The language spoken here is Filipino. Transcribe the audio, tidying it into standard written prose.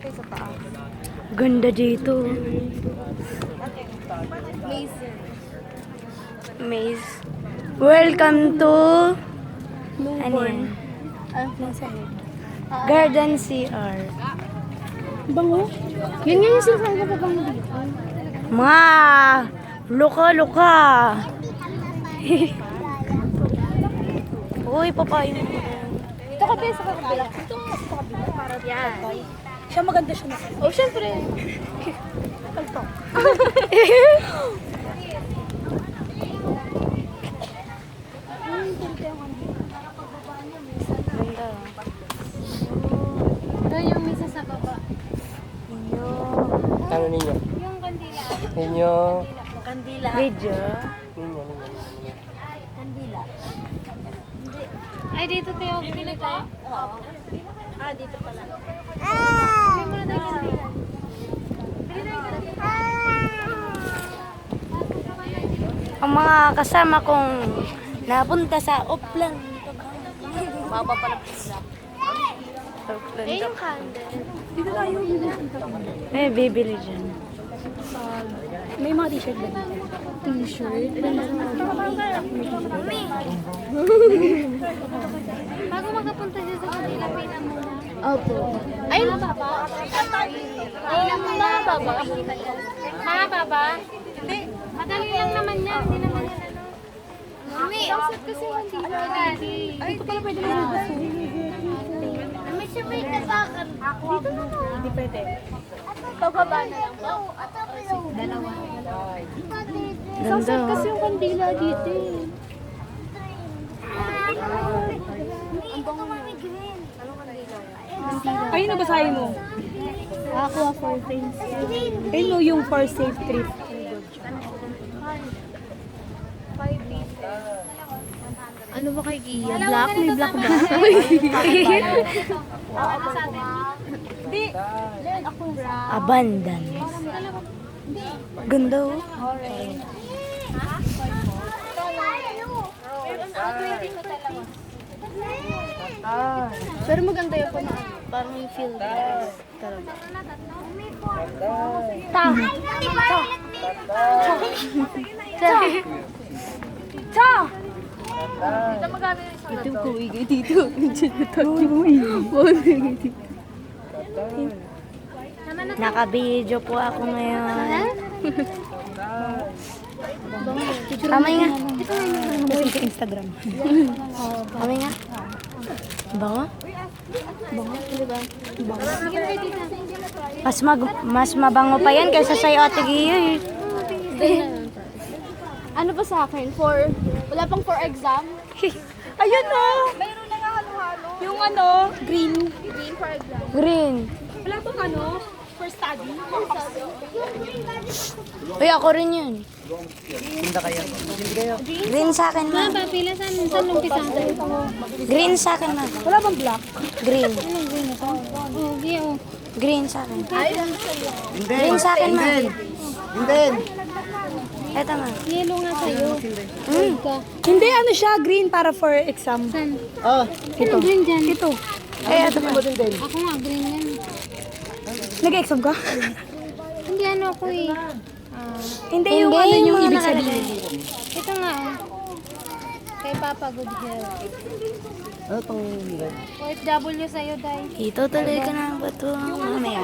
tayo sa taas. Ganda dito. Maze. Maze. Welcome to... Ano yan? Garden CR. Bango? Yun nga yung sinasabi ko bango dito. Ma! Luka! Uy, papayin mo. Ito ka sa kabila. Ito sa kabila. Para yan. Siya maganda siya na. Oh, syempre. Kaltok. Ganda. Ito yung misa sa baba. Ano ninyo? Yung kandila. Ninyo. Kandila. Video. Ninyo. Kandila. Ay, dito tayo. Bili tayo? Oo. Ah, dito pala. Bili mo na tayo kandila. Bili tayo kandila. Ang mga kasama kong napunta sa Oplan. Baba pala pizza. Eh, yung candle. Dito tayo. Eh, bibili dyan. May mga t-shirt ba dito? T-shirt? Bago makapunta siya sa kanila, pila muna. Opo. Ayun na baba. Ayun na mga baba. Mga baba? Hindi. Madali lang naman yan. Hindi naman yan ano. Mami, dapat kasi hindi lagi. Ay, dito pala pwede naman ba? May siyempre ka sa akin. Dito na lang. Hindi pwede. Pababa na lang ba? Dalawa. Ganda. Kasi yung kandila dito eh. Ang bango na. Anong kandila? Ayun na basahin mo. Aqua for things. Ayun no, yung for safe trip. 5 pieces. Ano ba kay Gia? Black? May black ba? Hindi. Ako brown. Abundance. Ganda oh. Orange. Pero maganda yung na parang yung feel talaga. Ta. Ta. Dito magkano yung isa na to? Kuwigay dito. Naka-video po ako ngayon. Kamay nga. Post sa Instagram. Kamay nga. Bango? Mas mabango pa yan kaysa sa'yo, Ate Gia eh. Ano ba sa akin? Wala pang for exam? Ayun no! Mayroon na nga halo-halo. Yung ano, green. Green for exam. Green. Wala pang ano, for study. Uy, ako rin yun. Tinda kayo. Green sa akin, ma. Pila saan umpisa? Green sa akin, ma. Wala bang black? Green. Anong green ito? Oh, yeah. Green sa akin. Hindi. Green sa akin, ma. Hindi. Eto, ma. Yellow nga sa'yo. Ka. Hindi, ano siya, green para for exam. Saan? Oh, Ito. Green dyan. Ito. Eh, eto, ma. Ako nga, green yan. Nag-exam ka? Hindi ano ako eh. Hindi yung ano yung mga ibig nakalagay. sabihin. Ito nga oh. Kay Papa Good Health. ano tong... OFW sa'yo, Day. Ito tuloy ka na ba ito? Mamaya.